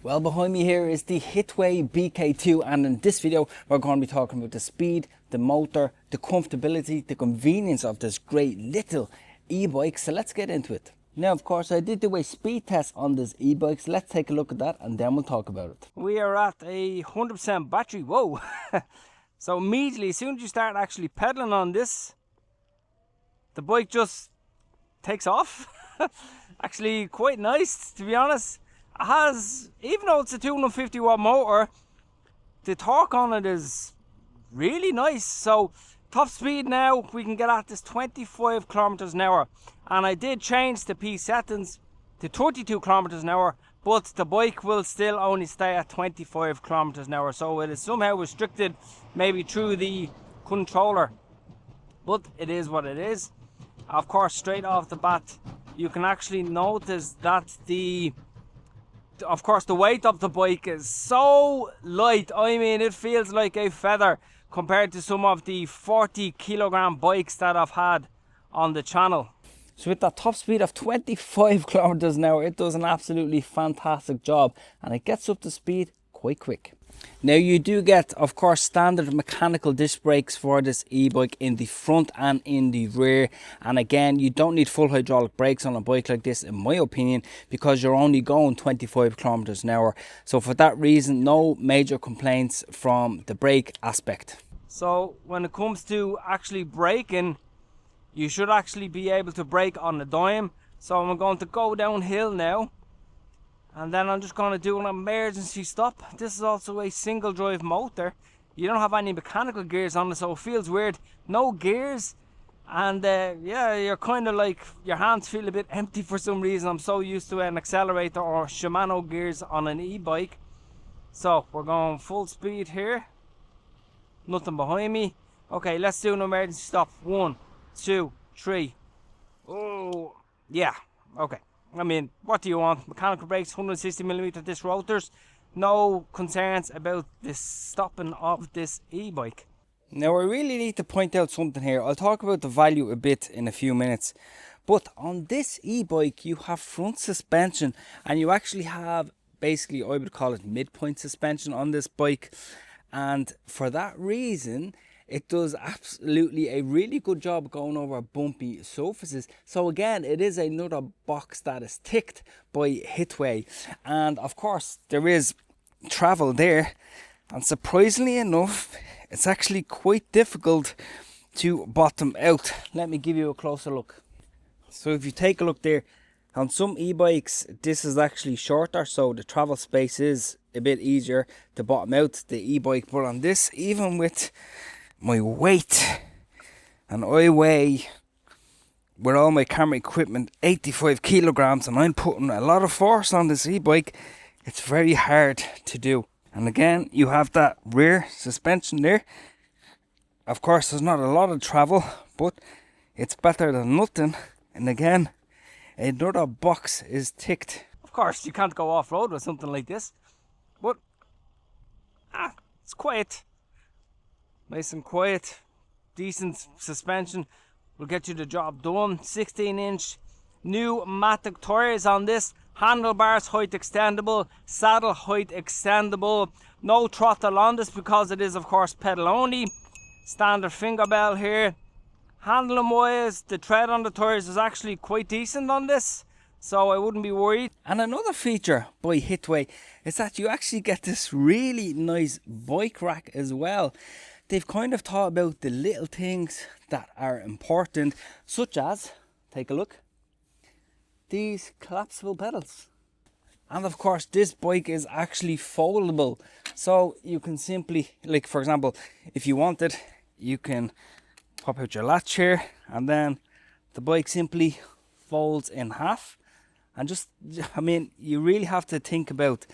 Well, behind me here is the Hitway BK2, and in this video we're going to be talking about the speed, the motor, the comfortability, the convenience of this great little e-bike. So let's get into it. Now, of course, I did do a speed test on this e-bike, so let's take a look at that and then we'll talk about it. We are at a 100% battery. Whoa! So immediately, as soon as you start actually pedaling on this, the bike just takes off. Actually quite nice, to be honest. It has, even though it's a 250 watt motor, the torque on it is really nice. So top speed now we can get at this 25 kilometers an hour, and I did change the P settings to 32 kilometers an hour, but the bike will still only stay at 25 kilometers an hour, so it is somehow restricted maybe through the controller, but it is what it is. Of course, straight off the bat you can actually notice that the weight of the bike is so light. I mean, it feels like a feather compared to some of the 40 kilogram bikes that I've had on the channel. So with that top speed of 25 kilometers an hour, it does an absolutely fantastic job, and it gets up to speed quite quick. Now, you do get, of course, standard mechanical disc brakes for this e-bike in the front and in the rear, and again, you don't need full hydraulic brakes on a bike like this, in my opinion, because you're only going 25 kilometers an hour. So for that reason, no major complaints from the brake aspect. So when it comes to actually braking, you should actually be able to brake on a dime. So I'm going to go downhill now, and then I'm just going to do an emergency stop. This is also a single drive motor. You don't have any mechanical gears on it, so it feels weird. No gears, and yeah, you're kind of like, your hands feel a bit empty for some reason. I'm so used to an accelerator or Shimano gears on an e-bike. So we're going full speed here. Nothing behind me. Okay, let's do an emergency stop. 1, 2, 3. Oh, yeah, okay. I mean, what do you want? Mechanical brakes, 160mm disc rotors. No concerns about the stopping of this e-bike. Now, I really need to point out something here. I'll talk about the value a bit in a few minutes. But on this e-bike, you have front suspension, and you actually have, basically, I would call it midpoint suspension on this bike. And for that reason, it does absolutely a really good job going over bumpy surfaces. So again, it is another box that is ticked by Hitway. And of course, there is travel there. And surprisingly enough, it's actually quite difficult to bottom out. Let me give you a closer look. So if you take a look there, on some e-bikes, this is actually shorter, so the travel space is a bit easier to bottom out the e-bike. But on this, even with my weight, and I weigh, with all my camera equipment, 85 kilograms, and I'm putting a lot of force on this e-bike, it's very hard to do. And again, you have that rear suspension there. Of course, there's not a lot of travel, but it's better than nothing. And again, another box is ticked. Of course, you can't go off-road with something like this, but it's quiet. Nice and quiet, decent suspension will get you the job done. 16-inch pneumatic tires on this. Handlebars height extendable, saddle height extendable. No throttle on this because it is, of course, pedal only. Standard finger bell here. Handling wise, the tread on the tires is actually quite decent on this, so I wouldn't be worried. And another feature by Hitway is that you actually get this really nice bike rack as well. They've kind of thought about the little things that are important, such as, take a look, these collapsible pedals. And of course, this bike is actually foldable, so you can simply, like for example, if you wanted, you can pop out your latch here, and then the bike simply folds in half. And just, I mean, you really have to think about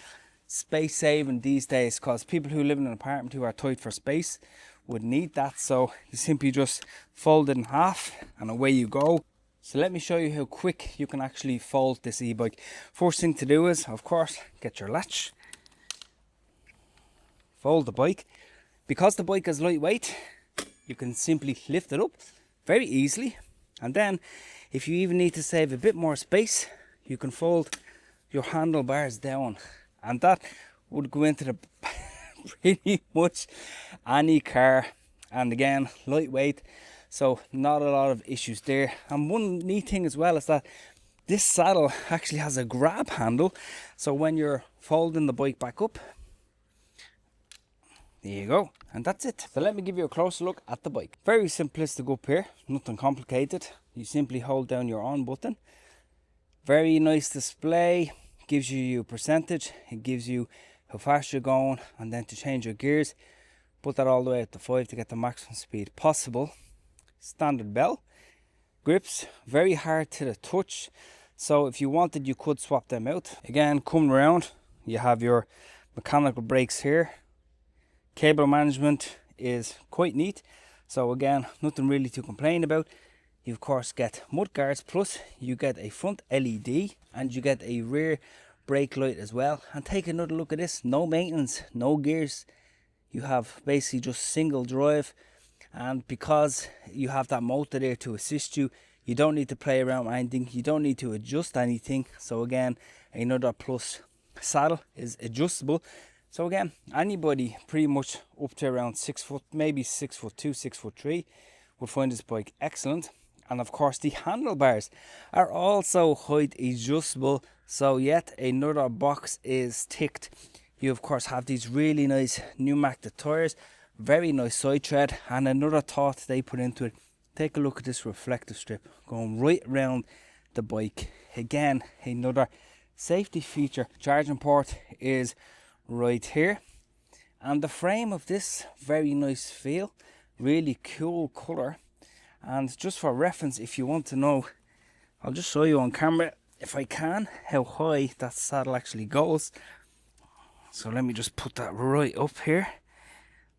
space saving these days, because people who live in an apartment who are tight for space would need that. So you simply just fold it in half and away you go. So let me show you how quick you can actually fold this e-bike. First thing to do is, of course, get your latch, fold the bike. Because the bike is lightweight, you can simply lift it up very easily. And then if you even need to save a bit more space, you can fold your handlebars down and that would go into the pretty much any car. And again, lightweight, so not a lot of issues there. And one neat thing as well is that this saddle actually has a grab handle, so when you're folding the bike back up, there you go, and that's it. So let me give you a closer look at the bike. Very simplistic up here, nothing complicated. You simply hold down your on button. Very nice display, gives you your percentage, it gives you how fast you're going, and then to change your gears, put that all the way up to 5 to get the maximum speed possible. Standard bell. Grips, very hard to the touch, so if you wanted you could swap them out. Again, coming around, you have your mechanical brakes here. Cable management is quite neat, so again, nothing really to complain about. You of course get mud guards, plus you get a front LED and you get a rear brake light as well. And take another look at this, no maintenance, no gears. You have basically just single drive, and because you have that motor there to assist you, you don't need to play around with anything, you don't need to adjust anything. So again, another plus. Saddle is adjustable, so again, anybody pretty much up to around 6 foot, maybe 6'2", 6'3", would find this bike excellent. And of course the handlebars are also height adjustable, so yet another box is ticked. You of course have these really nice pneumatic tires, very nice side tread, and another thought they put into it, take a look at this reflective strip going right around the bike. Again, another safety feature. Charging port is right here, and the frame of this, very nice feel, really cool color. And just for reference, if you want to know, I'll just show you on camera if I can how high that saddle actually goes. So let me just put that right up here.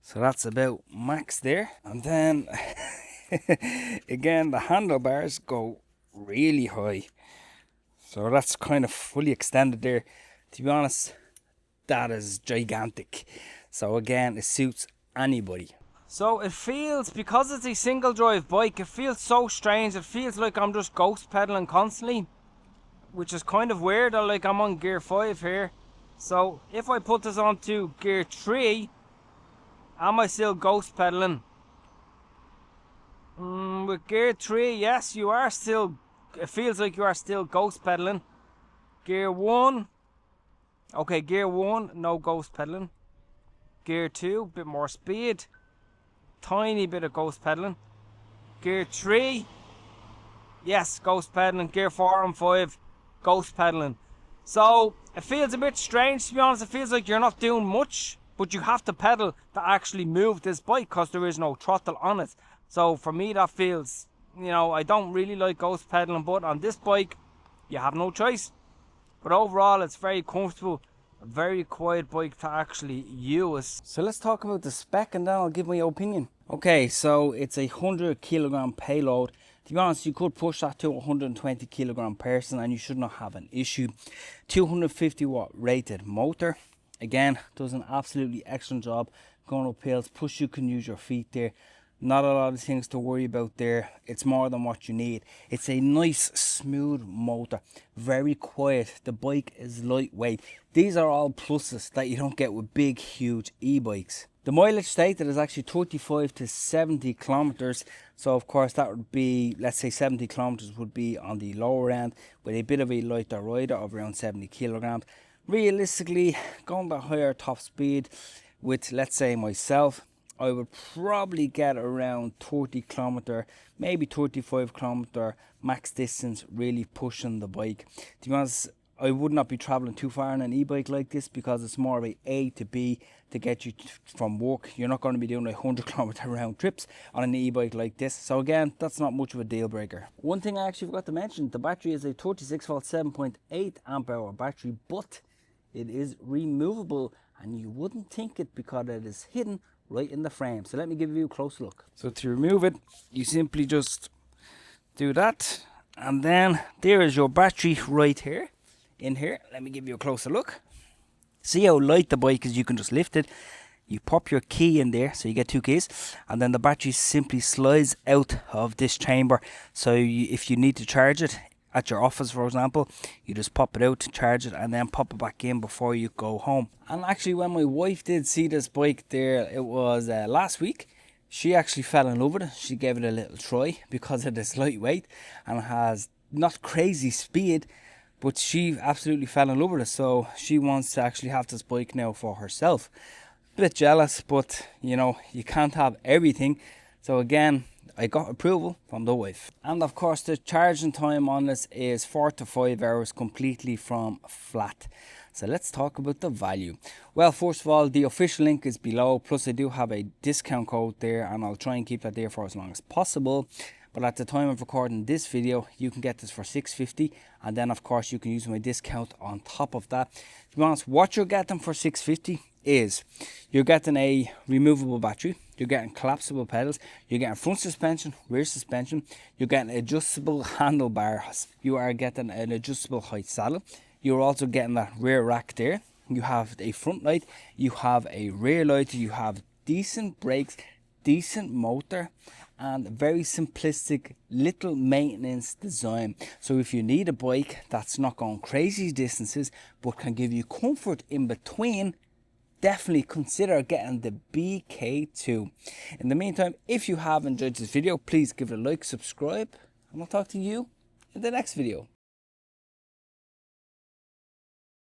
So that's about max there. And then again, the handlebars go really high, so that's kind of fully extended there. To be honest, that is gigantic, so again, it suits anybody. So it feels, because it's a single drive bike, it feels so strange. It feels like I'm just ghost pedaling constantly, which is kind of weird. Like I'm on gear 5 here, so if I put this onto gear 3, am I still ghost pedaling? With gear 3, yes, you are still, it feels like you are still ghost pedaling. Gear 1, okay, gear 1, no ghost pedaling. Gear 2, bit more speed, tiny bit of ghost pedaling. Gear 3, yes, ghost pedaling. Gear 4 and 5, ghost pedaling. So it feels a bit strange, to be honest. It feels like you're not doing much, but you have to pedal to actually move this bike because there is no throttle on it. So for me, that feels, you know, I don't really like ghost pedaling, but on this bike you have no choice. But overall, it's very comfortable, a very quiet bike to actually use. So let's talk about the spec and then I'll give my opinion. Okay, so it's a 100 kilogram payload. To be honest, you could push that to a 120 kilogram person and you should not have an issue. 250 watt rated motor. Again, does an absolutely excellent job going up hills, plus you can use your feet there. Not a lot of things to worry about there. It's more than what you need. It's a nice smooth motor, very quiet. The bike is lightweight. These are all pluses that you don't get with big huge e-bikes. The mileage stated is actually 35 to 70 kilometers. So of course that would be, let's say 70 kilometers would be on the lower end with a bit of a lighter rider of around 70 kilograms. Realistically, going the higher top speed with, let's say myself, I would probably get around 30 kilometer, maybe 35 kilometer max distance, really pushing the bike. To be honest, I would not be traveling too far on an e-bike like this because it's more of A to B to get you from work. You're not going to be doing 100 kilometer round trips on an e-bike like this. So again, that's not much of a deal breaker. One thing I actually forgot to mention, the battery is a 36 volt 7.8 amp hour battery, but it is removable and you wouldn't think it because it is hidden right in the frame. So let me give you a close look. So to remove it, you simply just do that, and then there is your battery right here in here. Let me give you a closer look. See how light the bike is? You can just lift it, you pop your key in there, so you get 2 keys, and then the battery simply slides out of this chamber. So if you need to charge it, at your office, for example. You just pop it out, charge it, and then pop it back in before you go home. And actually, when my wife did see this bike there, it was last week, she actually fell in love with it. She gave it a little try because it is lightweight and has not crazy speed, but she absolutely fell in love with it. So she wants to actually have this bike now for herself. Bit jealous, but you know, you can't have everything. So again, I got approval from the wife. And of course, the charging time on this is 4 to 5 hours completely from flat. So let's talk about the value. Well, first of all, the official link is below, plus I do have a discount code there, and I'll try and keep that there for as long as possible. But at the time of recording this video, you can get this for $650, and then of course you can use my discount on top of that. To be honest, what you're getting for $650 is you're getting a removable battery, you're getting collapsible pedals, you're getting front suspension, rear suspension, you're getting adjustable handlebars, you are getting an adjustable height saddle, you're also getting that rear rack there, you have a front light, you have a rear light, you have decent brakes, decent motor, and very simplistic little maintenance design. So if you need a bike that's not going crazy distances but can give you comfort in between, definitely consider getting the BK2. In the meantime, if you have enjoyed this video, please give it a like, subscribe, and I'll talk to you in the next video.